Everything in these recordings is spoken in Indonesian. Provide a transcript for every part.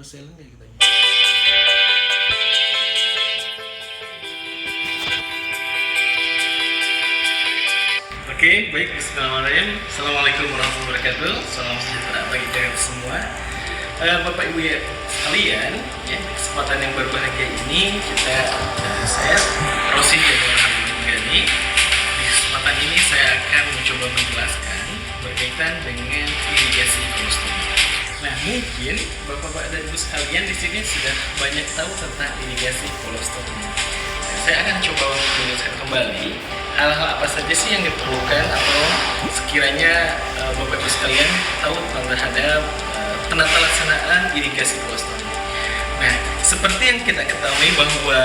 Selling kayak gitu. Oke, baik. Bismillahirrahmanirrahim. Assalamualaikum warahmatullahi wabarakatuh. Salam sejahtera bagi kita semua. Bapak Ibu ya sekalian, ya, kesempatan yang berbahagia ini saya Rosi Januar Gani. Di kesempatan ini saya akan mencoba menjelaskan berkaitan dengan irigasi kolostomi. Nah, mungkin Bapak-bapak dan Ibu sekalian di sini sudah banyak tahu tentang irigasi kolostomi. Saya akan coba menjelaskan kembali hal-hal apa saja sih yang diperlukan atau sekiranya Bapak Ibu sekalian tahu terhadap penata laksanaan irigasi kolostomi. Nah, seperti yang kita ketahui bahwa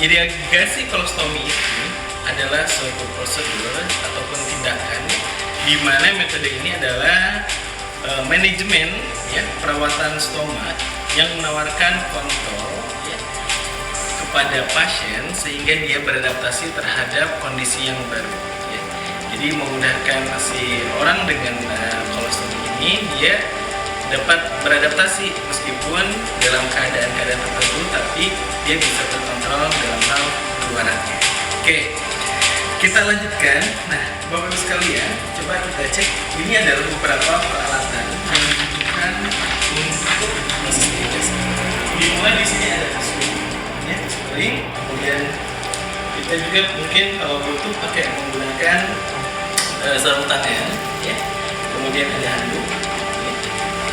irigasi kolostomi itu adalah suatu prosedur ataupun tindakan di mana metode ini adalah manajemen ya perawatan stoma yang menawarkan kontrol ya, kepada pasien sehingga dia beradaptasi terhadap kondisi yang baru ya. Jadi memudahkan si orang dengan kolostomi ini dia dapat beradaptasi meskipun dalam keadaan-keadaan tertentu, tapi dia bisa terkontrol dalam hal keluarannya. Oke, kita lanjutkan. Nah, Bapak-Ibu sekalian, coba kita cek. Ini adalah beberapa peralatan yang dibutuhkan untuk proses irigasi. Dimulai di sini ada tisu, ya, kering. Kemudian kita juga mungkin kalau butuh pakai menggunakan sarung tangan, ya. Kemudian ada handuk, ya.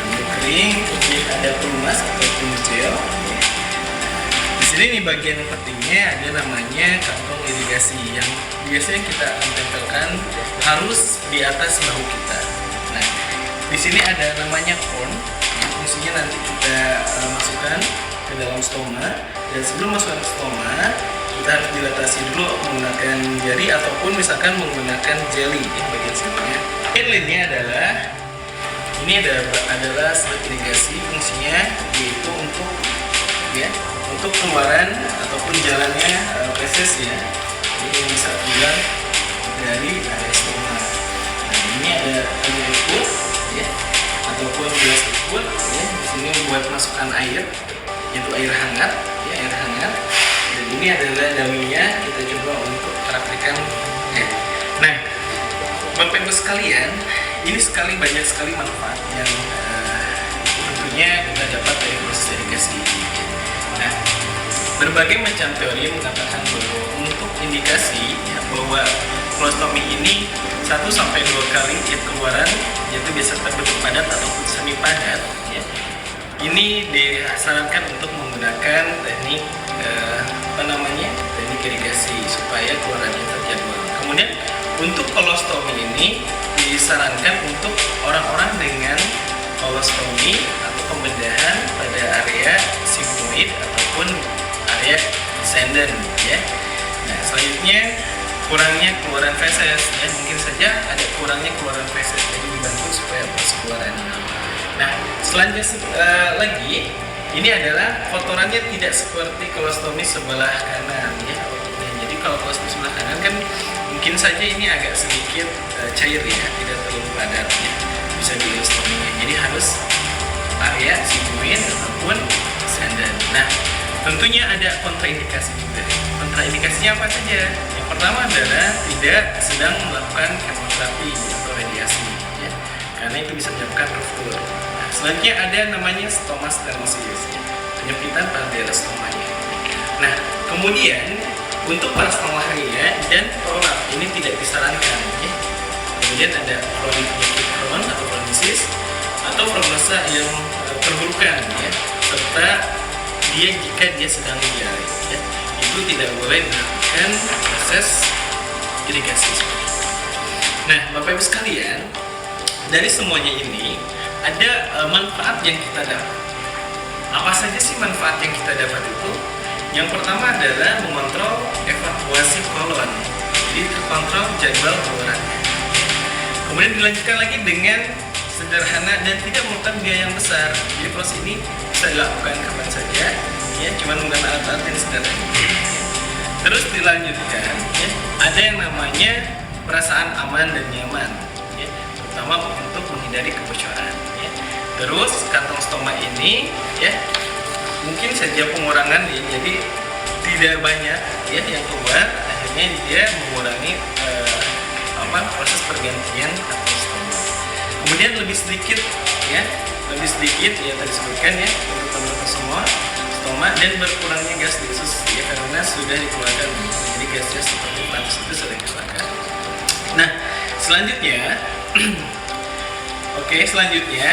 Handuk kering. Kemudian ada pelumas ataupun gel. Ya. Di sini nih bagian pentingnya ada namanya kantong irigasi yang biasanya kita tempelkan harus di atas bahu kita. Nah, di sini ada namanya horn. Fungsinya nanti kita masukkan ke dalam stoma, dan sebelum masukkan ke stoma kita harus dilatasi dulu menggunakan jari ataupun misalkan menggunakan jelly di bagian sininya. Lainnya adalah ini adalah slide irigasi, fungsinya yaitu untuk keluaran ataupun jalannya feses ya. Ini bisa keluar dari area stoma. Nah, ini ada ikut ya ataupun gelas ikut ya. Di sini buat masukkan air, yaitu air hangat ya, air hangat. Dan ini adalah daminya, kita coba untuk praktekkan ya. Nah, Bapak Ibu sekalian, ini banyak sekali manfaat yang tentunya kita dapat dari proses irigasi ini. Nah, berbagai macam teori mengatakan bahwa untuk indikasi ya, bahwa kolostomi ini 1-2 kali tiap keluaran yaitu biasa terbentuk padat ataupun semi padat ya. Ini disarankan untuk menggunakan teknik teknik irigasi supaya keluarannya terjadwal. Kemudian untuk kolostomi ini disarankan untuk orang-orang dengan kolostomi atau pembedahan pada area sigmoid ataupun area descendant ya. Nah, selanjutnya kurangnya keluaran feses ya, mungkin saja ada kurangnya keluaran feses, jadi dibantu supaya proses keluarannya. Nah, selanjutnya lagi ini adalah kotorannya tidak seperti kolostomi sebelah kanan ya. Jadi kalau kolostomi sebelah kanan kan mungkin saja ini agak sedikit cair ya, tidak terlalu padat ya, bisa di kolostominya. Jadi harus area sigmoid ataupun descendant. Nah, tentunya ada kontraindikasi juga. Kontraindikasinya apa saja? Yang pertama adalah tidak sedang melakukan kemoterapi atau radiasi ya, karena itu bisa menyebabkan ruptur. Nah, selanjutnya ada namanya stoma stenosis ya, penyempitan pada daerah stomanya. Nah, kemudian untuk para stoma-nya dan prolap ini tidak disarankan ya. Kemudian ada penyakit Crohn atau kronisis atau prognosa yang terburukan ya, serta jika dia sedang diare ya, itu tidak boleh dilakukan proses irigasi seperti itu. Nah, Bapak Ibu sekalian, dari semuanya ini ada manfaat yang kita dapat. Apa saja sih manfaat yang kita dapat itu? Yang pertama adalah mengontrol evakuasi kolon, jadi terkontrol jadwal keluarannya. Kemudian dilanjutkan lagi dengan sederhana dan tidak memerlukan biaya yang besar. Jadi proses ini bisa dilakukan kapan saja ya, cuma menggunakan alat-alat yang sederhana. Terus dilanjutkan ya, ada yang namanya perasaan aman dan nyaman ya, terutama untuk menghindari kebocoran ya. Terus kantong stoma ini ya mungkin saja pengurangan ya, jadi tidak banyak ya yang keluar, akhirnya dia mengurangi proses pergantian kantong stoma. Kemudian lebih sedikit ya tadi sebutkan ya untuk teman-teman semua stoma, dan berkurangnya gas di usus ya karena sudah dikeluarkan, jadi gasnya seperti panas itu sudah dikeluarkan. Nah selanjutnya selanjutnya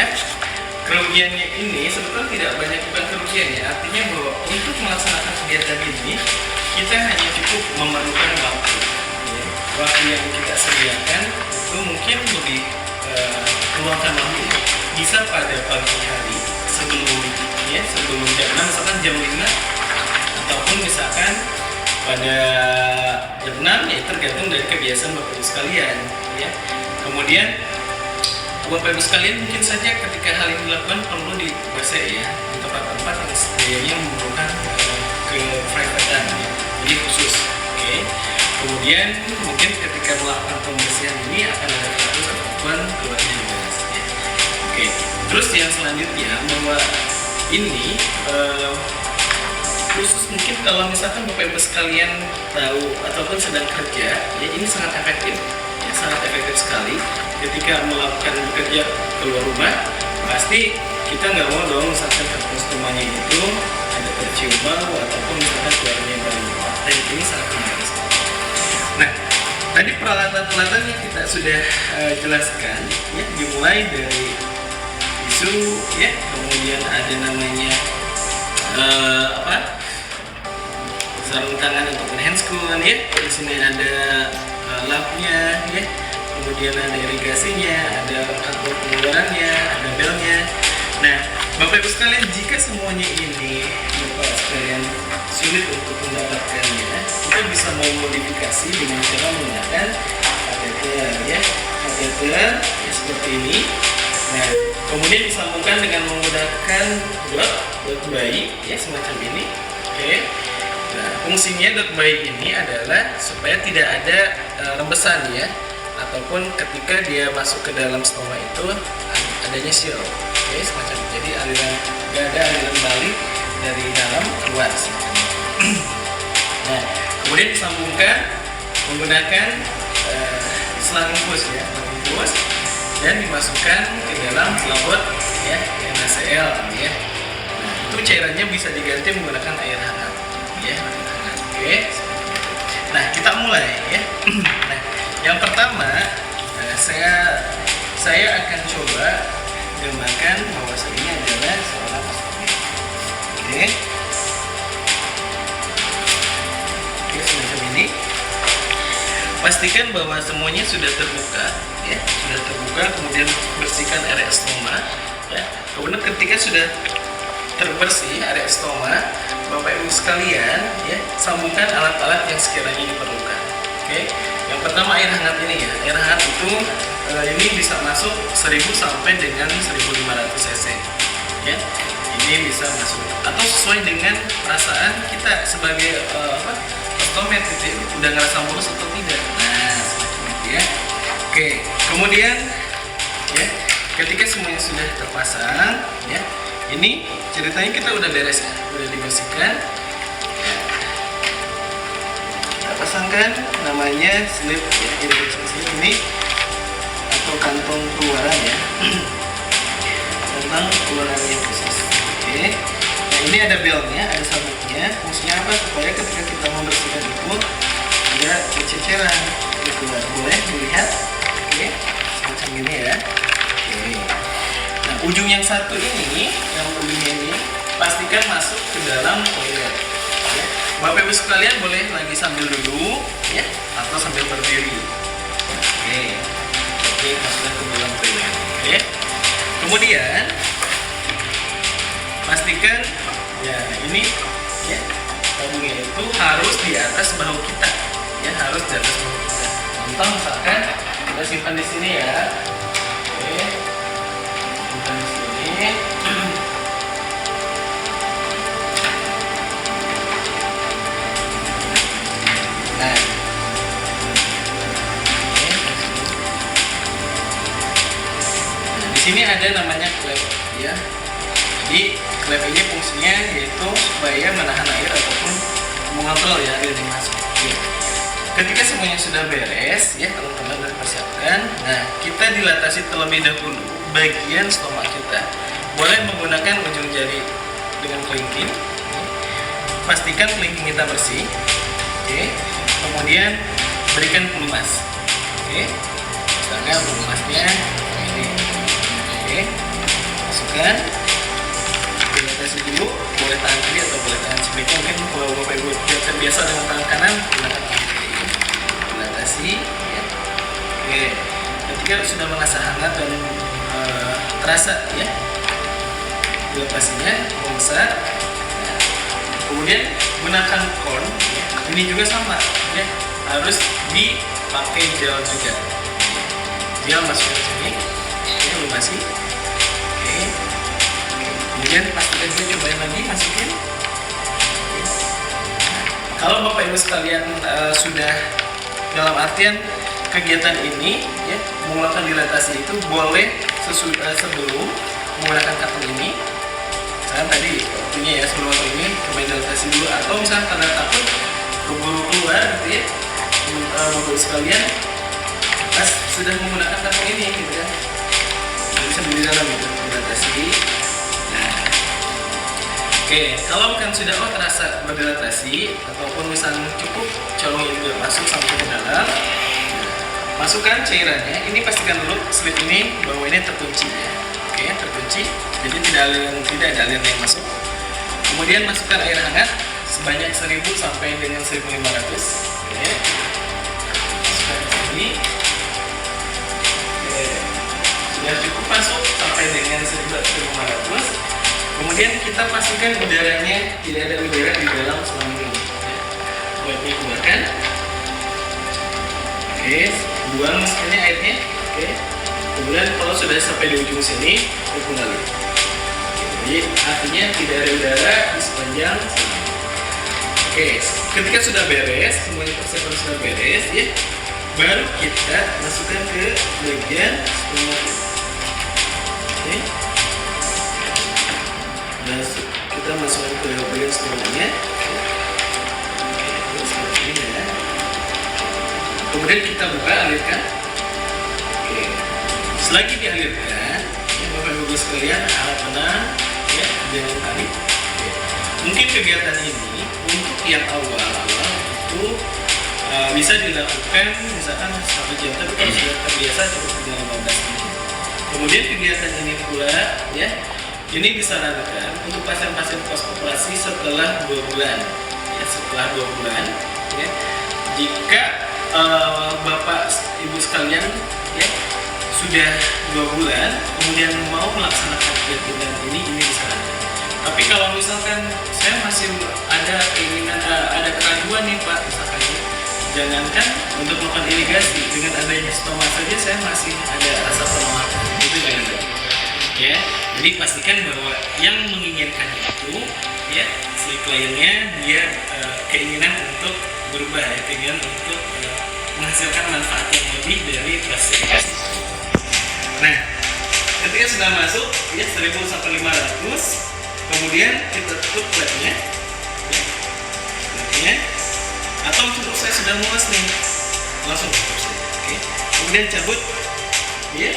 kerugiannya ini sebetulnya tidak banyak, bukan kerugiannya, artinya bahwa untuk melaksanakan kegiatan ini kita hanya cukup memerlukan waktu ya. Waktu yang kita sediakan itu mungkin lebih luangkan waktu bisa pada pagi hari sebelum jam 6, misalkan jam 5, ataupun misalkan pada jam 6 ya, tergantung dari kebiasaan Bapak Ibu sekalian ya. Kemudian Bapak Ibu sekalian mungkin saja ketika hal ini dilakukan perlu di WC ya, di tempat-tempat yang setidaknya memerlukan keprivatan ya, jadi khusus. Kemudian mungkin ketika melakukan pembersihan ini akan ada keratus ataupun keluarnya juga ya. Terus yang selanjutnya bahwa ini khusus mungkin kalau misalkan Bapak Ibu sekalian tahu ataupun sedang kerja ya, ini sangat efektif ya, sangat efektif sekali. Ketika melakukan bekerja keluar rumah, pasti kita nggak mau dong misalkan kantong stomanya itu ada tercium bau ataupun misalkan keluarnya bau, dan ini sangat membantu sekali. Nah tadi peralatan-peralatan yang kita sudah jelaskan ya, dimulai dari tisu ya, kemudian ada namanya sarung tangan untuk handscoon ya, di sini ada lapnya ya, kemudian ada irigasinya, ada kantor pengeluarannya, ada belnya. Nah Bapak Ibu sekalian, jika semuanya ini Bapak sekalian sulit untuk mendapatkannya, kita bisa memodifikasi dengan cara menggunakan kateter ya, kateter ya, seperti ini. Nah kemudian disambungkan dengan menggunakan dot bayi ya, semacam ini. Nah fungsinya dot bayi ini adalah supaya tidak ada rembesan ya, ataupun ketika dia masuk ke dalam stoma itu adanya seal, semacam jadi nggak ada aliran balik dari dalam keluar semacam. Nah kemudian disambungkan menggunakan selang infus ya, dan dimasukkan ke dalam selaput ya, NaCl ya. Nah itu cairannya bisa diganti menggunakan air hangat ya, Nah kita mulai ya. Nah yang pertama, saya akan coba gambarkan bahwa ini adalah seorang pasien. Semacam ini. Pastikan bahwa semuanya sudah terbuka ya, sudah terbuka. Kemudian bersihkan area stoma ya. Kemudian ketika sudah terbersih area stoma, Bapak Ibu sekalian ya, sambungkan alat-alat yang sekiranya diperlukan. Yang pertama air hangat ini ya. Air hangat itu ini bisa masuk 1000 sampai dengan 1500 cc ya. Ini bisa masuk atau sesuai dengan perasaan kita sebagai ostomet gitu, udah ngerasa mulus atau tidak. Nah seperti itu ya. Kemudian ya, ketika semuanya sudah terpasang ya, ini ceritanya kita udah beres ya, udah dibersihkan ya. Kita pasangkan namanya slip ya, ini atau kantong keluaran ya, kantong keluaran yang khusus. Nah ini ada belnya, ada sabuknya. Fungsinya apa? Supaya ketika kita membersihkan itu tidak berceceran gitu. Boleh dilihat semacam ini ya. Nah ujung yang satu ini, yang ujungnya ini pastikan masuk ke dalam toilet ya. Bapak Ibu sekalian boleh lagi sambil duduk ya, atau sambil berdiri. Masukkan ke dalam toilet. Kemudian pastikan ya, ini ya, tabungnya itu harus di atas bahu kita ya, harus di atas bahu kita. Contoh misalkan kita simpan di sini ya. Simpan di sini. Nah di sini ada namanya klep ya. Jadi klep ini fungsinya yaitu supaya menahan air ataupun mengontrol ya air yang masuk. Oke. Ketika semuanya sudah beres ya, teman-teman sudah persiapkan. Nah, kita dilatasi terlebih dahulu bagian stomach kita. Boleh menggunakan ujung jari dengan kelingking. Pastikan kelingking kita bersih. Oke. Kemudian berikan pelumas. Oke. Misalnya pelumasnya ini. Oke. Masukkan. Dilatasi dulu. Boleh tangan kiri atau boleh tangan sebelah. Mungkin kalau Bapak Ibu terbiasa dengan tangan kanan, gunakan tangan kiri. Dilatasi. Ya. Oke. Ketika sudah merasa hangat dan terasa ya dilatasinya membesar. Nah, kemudian gunakan corn. Ya. Ini juga sama ya, harus dipakai gel juga. Gel masukkan sini. Oke, lumasi. Oke. Kemudian pastikan juga cobain lagi masukin. Oke. Kalau Bapak Ibu sekalian sudah dalam artian kegiatan ini ya, melakukan dilatasi itu boleh sebelum menggunakan karton ini. Misalkan tadi waktunya ya sebelum waktu ini cobain dilatasi dulu, atau misalkan karena takut keburu keluar gitu ya, Bapak Ibu sekalian pas sudah menggunakan karton ini gitu ya, bisa di dalam gitu dilatasi. Nah, oke, kalau bukan sudah terasa berdilatasi ataupun misalnya cukup colong juga masuk sampai ke dalam, masukkan cairannya. Ini pastikan dulu slip ini bahwa ini terkunci ya. Oke, terkunci, jadi tidak ada aliran yang masuk. Kemudian masukkan air hangat sebanyak 1000 sampai dengan 1500. Oke. Masukkan ke sini. Oke. Sudah cukup masuk sampai dengan 1500. Kemudian kita pastikan udaranya tidak ada udara di dalam selang ini. Buat dikeluarkan. Oke, buang sekali airnya. Oke. Kemudian kalau sudah sampai di ujung sini, kembali. Jadi artinya tidak ada udara di sepanjang sini. Oke, ketika sudah beres, semuanya persiapan sudah beres ya, baru kita masukkan ke bagian stomach. Oke. Nah, kita masukkan ke bagian stomachnya. Oke, seperti ini ya. Kemudian kita buka, alirkan. Oke. Selagi dialirkan, ya Bapak Ibu sekalian, harap tenang, ya, jangan panik. Ya. Mungkin kegiatan ini untuk yang awal-awal itu bisa dilakukan misalkan 1 jam, tapi kalau sudah terbiasa cukup dengan 15 menit. Kemudian kegiatan ini pula, ya, ini disarankan untuk pasien-pasien post-operasi setelah 2 bulan, ya, setelah 2 bulan, ya. Jika Bapak Ibu sekalian, ya, sudah 2 bulan, kemudian mau melaksanakan kegiatan ini disarankan. Tapi kalau misalkan saya masih ada keinginan, ada keraguan nih Pak, misalkan ya, jangankan untuk melakukan irigasi, dengan adanya stomach saja saya masih ada rasa penolakan, itu jangan. Ya, jadi pastikan bahwa yang menginginkan itu, ya, si kliennya dia keinginan untuk berubah, ya, keinginan untuk menghasilkan manfaat yang lebih dari proses irigasi. Nah, ketika sudah masuk ya 1000 sampai 500, kemudian kita tutup klepnya, ya, klepnya, atau cukup saya sudah muas nih, langsung tutup saja. Oke. Kemudian cabut, ya,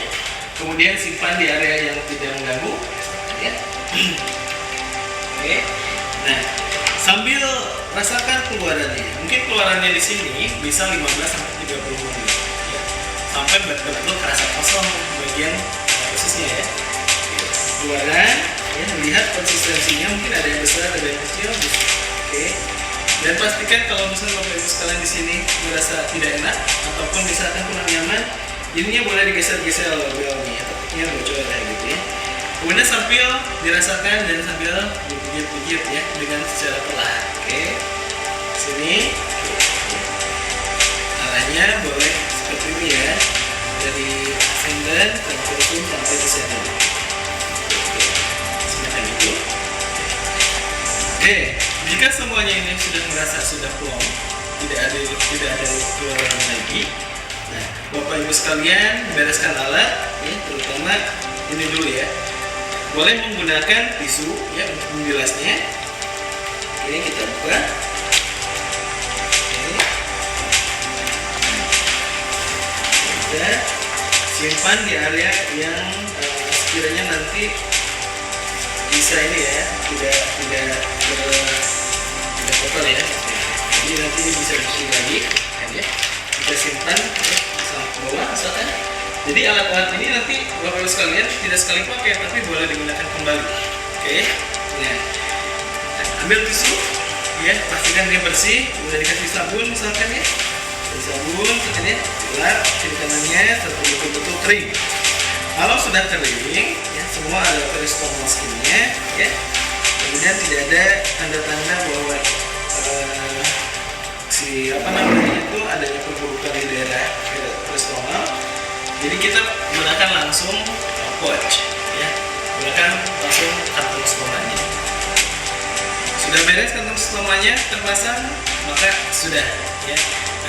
kemudian simpan di area yang tidak mengganggu, ya. Oke. Nah, sambil rasakan keluarannya, mungkin keluarannya di sini bisa 15 sampai 30 menit, ya. Sampai betul-betul terasa kosong bagian khususnya ya. Keluaran, ya, lihat konsistensinya, mungkin ada yang besar, ada yang kecil. Oke. Dan pastikan kalau misalnya Bapak Ibu sekalian di sini merasa tidak enak ataupun misalkan kurang nyaman, ininya boleh digeser-geser belnya, takutnya bocor kayak gitu ya. Kemudian sambil dirasakan dan sambil dipijit-pijit ya dengan secara perlahan. Oke. Sini. Arahnya boleh seperti ini ya. Dari senden sampai ke senden. Semacam itu. Oke, jika semuanya ini sudah merasa sudah plong, tidak ada keluaran lagi. Nah, Bapak Ibu sekalian bereskan alat, ya, terutama ini dulu ya. boleh menggunakan tisu ya untuk membilasnya. Oke, kita buka. Oke. Kita simpan di area yang sekiranya nanti bisa ini ya, tidak kotor ya. Jadi nanti ini bisa bersih lagi kan ya. Kita simpan ya, sampai ke bawah misalkan. Jadi alat-alat ini nanti Bapak Ibu sekalian tidak sekali pakai, tapi boleh digunakan kembali. Oke. Nah, ambil tisu ya, pastikan dia bersih, udah dikasih sabun misalkan ya. Kasih sabun misalkan ya, lap kiri kanannya sampai betul-betul kering. Kalau sudah kering ya, semua ada peristomal skinnya ya. Kemudian tidak ada tanda-tanda bahwa itu adanya perburukan di daerah peristomal. Jadi kita gunakan langsung pouch ya, gunakan langsung kantong stomanya. Sudah beres kantong stomanya terpasang, maka sudah ya.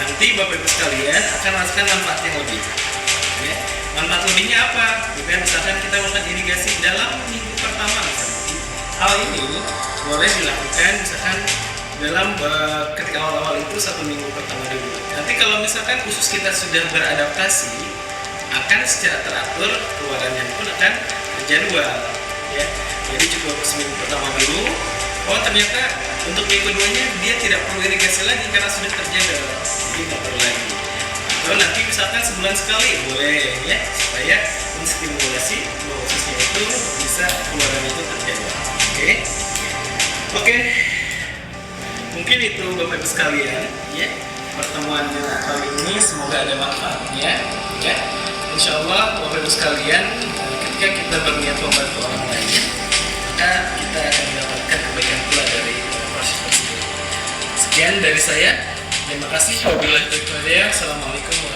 Nanti Bapak Ibu sekalian akan merasakan manfaat yang lebih ya. Manfaat lebihnya apa? Misalkan kita melakukan irigasi dalam minggu pertama misalkan. Hal ini boleh dilakukan misalkan dalam ketika awal-awal itu 1 minggu pertama dulu. Nanti kalau misalkan usus kita sudah beradaptasi, akan secara teratur keluarannya pun akan terjadwal ya. Jadi cukup seminggu pertama dulu. Oh ternyata untuk minggu keduanya dia tidak perlu irigasi lagi karena sudah terjadwal, jadi nggak perlu lagi. Atau nanti misalkan sebulan sekali boleh ya, supaya menstimulasi bahwa ususnya itu bisa keluaran itu terjadwal. Oke. Mungkin itu Bapak Ibu sekalian ya, pertemuannya kali ini semoga ada manfaatnya ya. Insya Allah Bapak Ibu sekalian, ketika kita berniat membantu orang lain, maka kita akan mendapatkan kebaikan pula dari proses tersebut. Sekian dari saya, terima kasih. Wabillahi taufiq wal hidayah. Assalamualaikum.